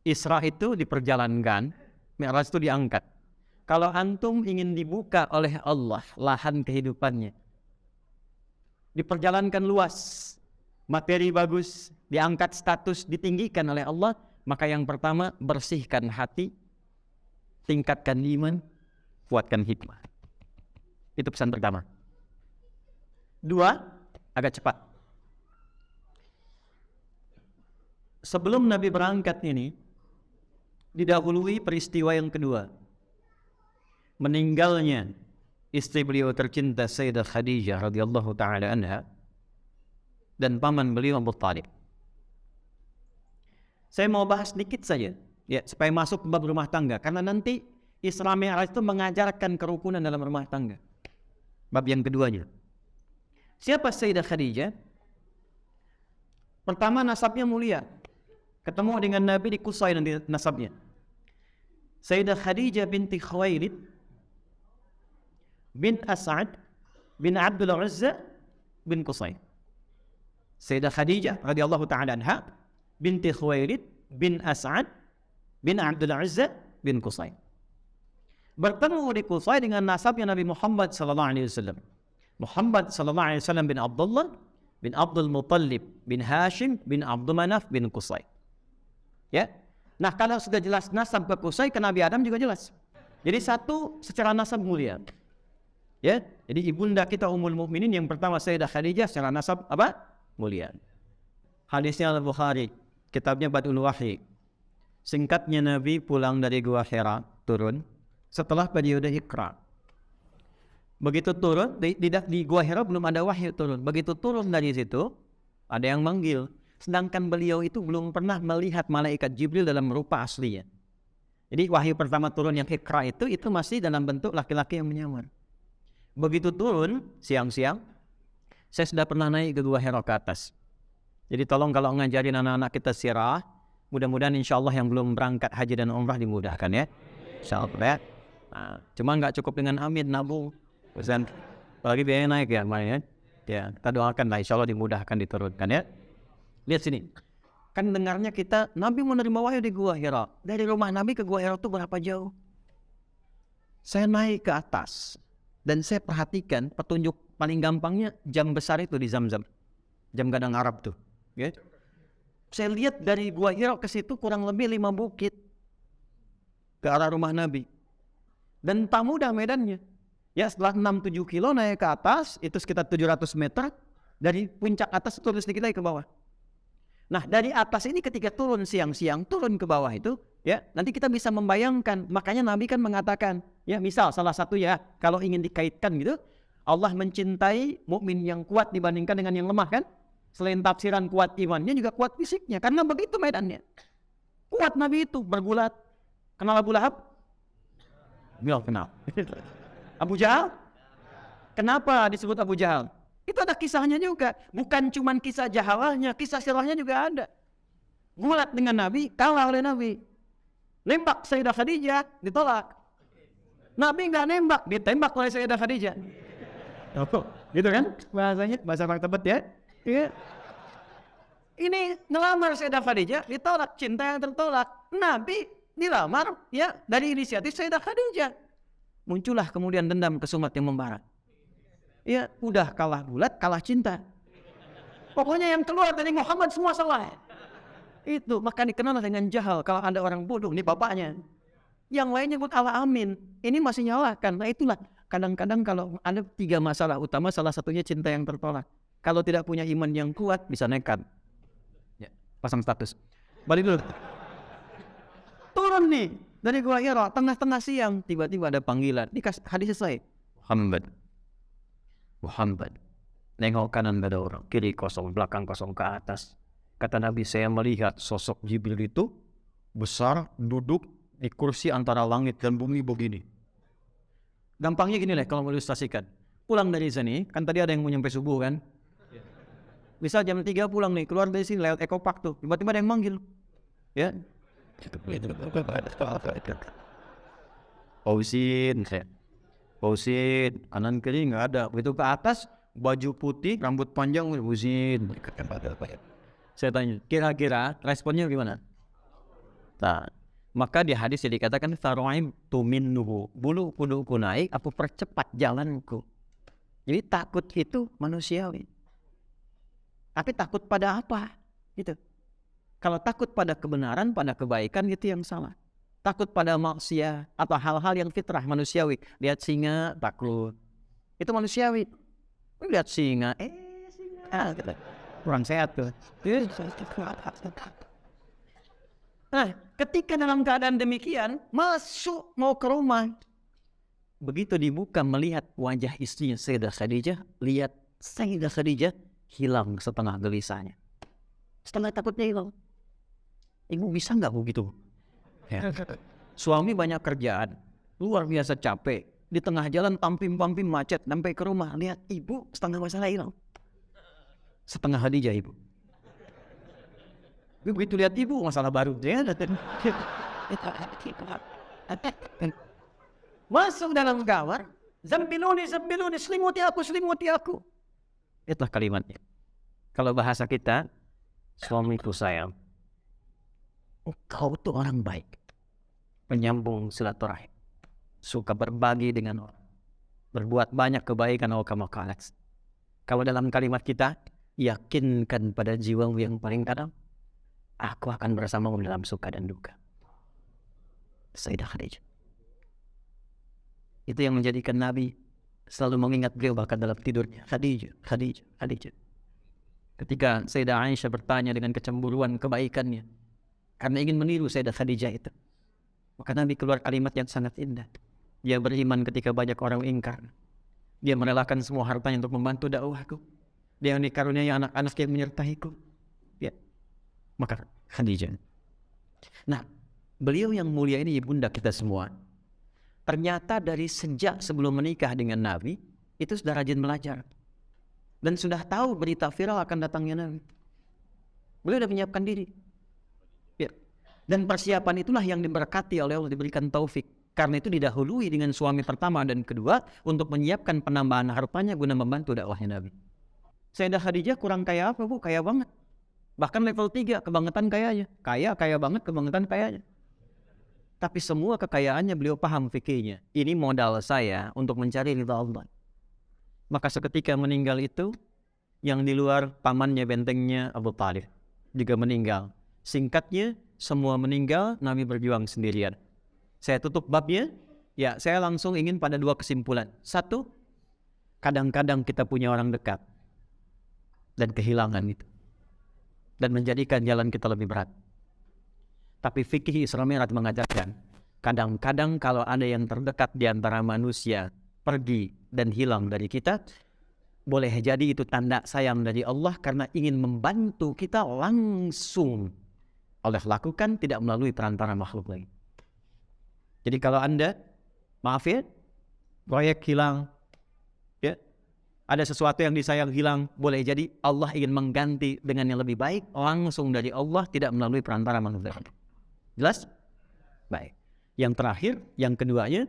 Isra itu diperjalankan, Mi'raj itu diangkat. Kalau antum ingin dibuka oleh Allah lahan kehidupannya, diperjalankan luas, materi bagus, diangkat status, ditinggikan oleh Allah, maka yang pertama bersihkan hati, tingkatkan iman, kuatkan hikmah. Itu pesan pertama. Dua, agak cepat. Sebelum Nabi berangkat ini, didahului peristiwa yang kedua. Meninggalnya istri beliau tercinta Sayyidah Khadijah radhiyallahu taala anha dan paman beliau Abu Thalib. Saya mau bahas sedikit saja ya supaya masuk ke bab rumah tangga, karena nanti Isra Mi'raj itu mengajarkan kerukunan dalam rumah tangga. Bab yang keduanya. Siapa Sayyidah Khadijah? Pertama, nasabnya mulia. Ketemu dengan Nabi di Qusay nanti nasabnya. Sayyidah Khadijah binti Khuwailid bin As'ad bin Abdul Uzza bin Qusay. Sayyidah Khadijah radhiyallahu ta'ala anha binti Khuwailid bin As'ad bin Abdul Uzza bin Qusay. Bertemu di Qusay dengan nasabnya Nabi Muhammad sallallahu alaihi wasallam. Muhammad sallallahu alaihi wasallam bin Abdullah bin Abdul Muttalib bin Hashim bin Abdul Manaf bin Qusay. Ya. Nah, kalau sudah jelas nasab ke Qusay, ke Nabi Adam juga jelas. Jadi satu secara nasab mulia. Ya, jadi ibunda kita Ummul Mukminin yang pertama Sayyidah Khadijah secara nasab apa? Mulia. Hadisnya Al-Bukhari, kitabnya Badul Wahyi. Singkatnya Nabi pulang dari Gua Hira, turun setelah periode Iqra. Begitu turun di Gua Hira belum ada wahyu turun. Begitu turun dari situ ada yang manggil. Sedangkan beliau itu belum pernah melihat malaikat Jibril dalam rupa aslinya. Jadi wahyu pertama turun yang Iqra itu masih dalam bentuk laki-laki yang menyamar. Begitu turun siang-siang, saya sudah pernah naik ke Gua Hira ke atas. Jadi tolong kalau ngajarin anak-anak kita sirah, mudah-mudahan insya Allah yang belum berangkat haji dan umrah dimudahkan ya. Insya Allah ya. Nah, cuma nggak cukup dengan amin nabung. Pesan, apalagi biaya naik ya, ya. Ya, kita doakan lah insya Allah dimudahkan diturunkan ya. Lihat sini. Kan dengarnya kita Nabi menerima wahyu di Gua Hira. Dari rumah Nabi ke Gua Hira itu berapa jauh? Saya naik ke atas. Dan saya perhatikan petunjuk paling gampangnya jam besar itu di Zamzam. Jam gadang Arab tuh. Ya. Saya lihat dari Gua Hira ke situ kurang lebih 5 bukit. Ke arah rumah Nabi. Dan tak mudah medannya. Ya, setelah 6-7 kilo naik ke atas, itu sekitar 700 meter. Dari puncak atas itu sedikit lagi ke bawah. Nah, dari atas ini ketika turun siang-siang, turun ke bawah itu, ya, nanti kita bisa membayangkan. Makanya Nabi kan mengatakan, ya, misal salah satu ya, kalau ingin dikaitkan gitu, Allah mencintai mukmin yang kuat dibandingkan dengan yang lemah kan? Selain tafsiran kuat imannya juga kuat fisiknya, karena begitu medannya. Kuat Nabi itu bergulat. Kenal Abu Lahab? Biar kenal. Abu Jahal? Kenapa disebut Abu Jahal? Itu ada kisahnya juga. Bukan cuma kisah jahalahnya, kisah sirahnya juga ada. Gulat dengan Nabi, kalah oleh Nabi. Nembak Sayyidah Khadijah, ditolak. Nabi nggak nembak, ditembak oleh Sayyidah Khadijah. Gitu kan? Bahasanya, bahasa orang Tebet ya. Ya. Ini ngelamar Sayyidah Khadijah, ditolak, cinta yang tertolak. Nabi dilamar ya dari inisiatif Sayyidah Khadijah. Muncullah kemudian dendam kesumat yang membara. Ya udah kalah gulat, kalah cinta. Pokoknya yang keluar dari Muhammad semua salah. Itu maka dikenal dengan jahal. Kalau ada orang bodoh, ini bapaknya. Yang lainnya buat ala amin. Ini masih nyalakan. Nah itulah kadang-kadang kalau ada 3 masalah utama, salah satunya cinta yang tertolak. Kalau tidak punya iman yang kuat bisa nekat. Ya, pasang status. Balik dulu. Turun nih dari Gua Hira, tengah-tengah siang tiba-tiba ada panggilan. Ini hadis selesai. Muhammad. Nengok kanan ada orang, kiri kosong, belakang kosong, ke atas. Kata Nabi, saya melihat sosok Jibril itu besar, duduk di kursi antara langit dan bumi begini. Gampangnya gini lah kalau mau ilustrasikan. Pulang dari sini, kan tadi ada yang mau nyampe subuh kan? Misal jam 3 pulang nih, keluar dari sini lewat Eco Park tuh, tiba-tiba ada yang manggil. Ya. Pausin, kanan kiri nggak ada. Begitu ke atas, baju putih, rambut panjang, Pausin. Saya tanya, kira-kira responnya gimana? Nah, maka di hadis yang dikatakan faro'im tuminnuhu, bulu kuduku naik, aku percepat jalanku. Jadi takut itu manusiawi. Tapi takut pada apa? Gitu. Kalau takut pada kebenaran, pada kebaikan, itu yang salah. Takut pada maksiat atau hal-hal yang fitrah manusiawi. Lihat singa, takut. Itu manusiawi. Lihat singa, singa. Gitu. Kurang sehat tuh. Nah, ketika dalam keadaan demikian, masuk mau ke rumah. Begitu dibuka melihat wajah istrinya Sayyidah Khadijah, lihat Sayyidah Khadijah hilang setengah gelisahnya. Setengah takutnya hilang. Ibu bisa nggak begitu? Ya. Suami banyak kerjaan, luar biasa capek. Di tengah jalan pampim-pampim macet, sampai ke rumah. Lihat ibu setengah masalah hilang. Setengah Khadijah ibu. Begitu lihat ibu masalah baru. Masuk dalam kamar. Zambiluni, selimuti aku. Itulah kalimatnya. Kalau bahasa kita, suamiku sayang, engkau tuh orang baik, penyambung silaturahim, suka berbagi dengan orang, berbuat banyak kebaikan. Kalau dalam kalimat kita, yakinkan pada jiwamu yang paling dalam, aku akan bersamamu dalam suka dan duka. Sayyidah Khadijah. Itu yang menjadikan Nabi selalu mengingat beliau bahkan dalam tidurnya. Khadijah. Ketika Sayyidah Aisyah bertanya dengan kecemburuan kebaikannya, karena ingin meniru Sayyidah Khadijah itu, maka Nabi keluar kalimat yang sangat indah. Dia beriman ketika banyak orang ingkar. Dia merelakan semua hartanya untuk membantu dakwahku. Dia dikaruniai anak-anak yang menyertaiku. Ya. Maka Khadijah. Nah, beliau yang mulia ini ibunda kita semua. Ternyata dari sejak sebelum menikah dengan Nabi, itu sudah rajin belajar. Dan sudah tahu berita viral akan datangnya Nabi. Beliau sudah menyiapkan diri. Ya. Dan persiapan itulah yang diberkati oleh Allah, diberikan taufik. Karena itu didahului dengan suami pertama dan kedua untuk menyiapkan penambahan hartanya guna membantu dakwahnya Nabi. Sayyidah Khadijah kurang kaya apa bu? Kaya banget. Bahkan level 3 kebangetan kayanya. Kaya banget kebangetan kayanya. Tapi semua kekayaannya beliau paham fikihnya. Ini modal saya untuk mencari ridha Allah. Maka seketika meninggal itu, yang di luar pamannya bentengnya Abu Thalib juga meninggal. Singkatnya, semua meninggal, Nabi berjuang sendirian. Saya tutup babnya, ya saya langsung ingin pada 2 kesimpulan. 1, kadang-kadang kita punya orang dekat dan kehilangan itu. Dan menjadikan jalan kita lebih berat. Tapi fikih Islam mengajarkan, kadang-kadang kalau ada yang terdekat di antara manusia pergi dan hilang dari kita, boleh jadi itu tanda sayang dari Allah karena ingin membantu kita langsung. Oleh lakukan tidak melalui perantara makhluk lain. Jadi kalau Anda, maaf ya, proyek hilang, ya, ada sesuatu yang disayang hilang, boleh jadi Allah ingin mengganti dengan yang lebih baik langsung dari Allah, tidak melalui perantara manusia. Jelas? Baik. Yang terakhir, yang keduanya,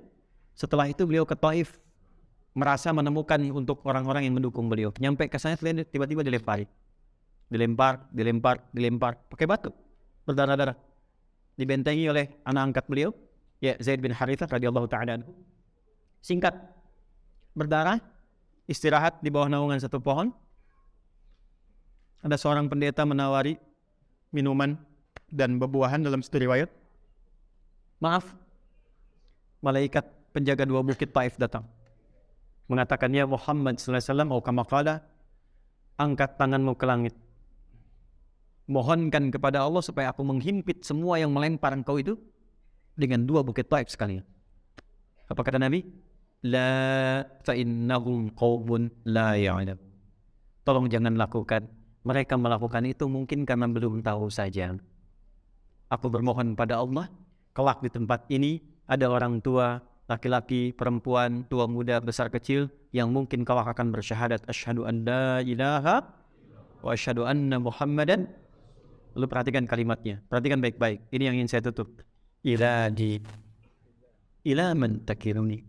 setelah itu beliau ke Taif, merasa menemukan untuk orang-orang yang mendukung beliau. Nyampe ke sana tiba-tiba dilempar pakai batu berdarah-darah. Dibentengi oleh anak angkat beliau, ya Zaid bin Harithah radhiyallahu taala anhu. Singkat, berdarah, istirahat di bawah naungan satu pohon. Ada seorang pendeta menawari minuman dan bebuahan dalam satu riwayat. Maaf, malaikat penjaga 2 bukit Taif datang. Mengatakan, ya Muhammad sallallahu alaihi wasallam, kama qala, angkat tanganmu ke langit. Mohonkan kepada Allah supaya aku menghimpit semua yang melempar engkau itu dengan 2 bukit Taif sekalian. Apa kata Nabi? La fa'innahum qawmun la ya'lam. Tolong jangan lakukan. Mereka melakukan itu mungkin karena belum tahu saja. Aku bermohon pada Allah, kelak di tempat ini ada orang tua, laki-laki, perempuan, tua muda, besar kecil, yang mungkin kelak akan bersyahadat asyhadu an la ilaha wa asyhadu anna Muhammadan. Lalu perhatikan kalimatnya, perhatikan baik-baik. Ini yang ingin saya tutup. Ila man takiruni,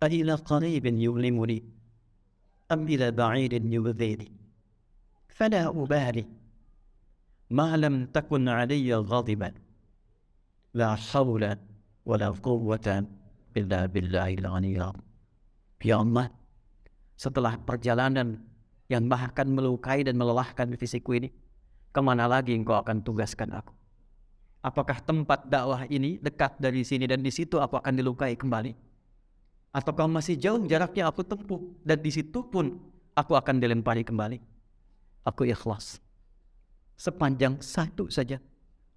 ila qaribin yulimuni, am ila ba'idin yubdhini, fala ubali, ma lam takun 'alayya ghadiban. La haula wala quwwata illa billahil aliyyil azim. Ya Allah, setelah perjalanan yang bahkan melukai dan melelahkan fisikku ini, kemana lagi Engkau akan tugaskan aku? Apakah tempat dakwah ini dekat dari sini dan di situ aku akan dilukai kembali? Ataukah masih jauh jaraknya aku tempuh dan di situ pun aku akan dilempari kembali? Aku ikhlas. Sepanjang satu saja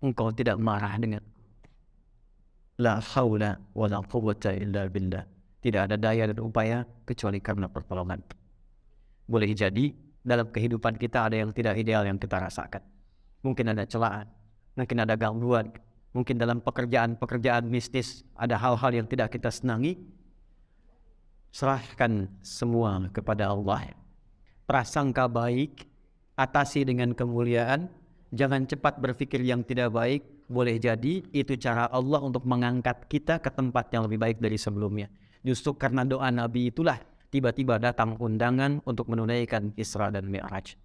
Engkau tidak marah dengan la haula wala quwwata illa billah. Tidak ada daya dan upaya kecuali karena pertolongan. Boleh jadi dalam kehidupan kita ada yang tidak ideal yang kita rasakan. Mungkin ada celaan, mungkin ada gangguan, mungkin dalam pekerjaan bisnis ada hal-hal yang tidak kita senangi. Serahkan semua kepada Allah. Prasangka baik, atasi dengan kemuliaan. Jangan cepat berpikir yang tidak baik. Boleh jadi itu cara Allah untuk mengangkat kita ke tempat yang lebih baik dari sebelumnya. Justru karena doa Nabi itulah tiba-tiba datang undangan untuk menunaikan Isra dan Mi'raj.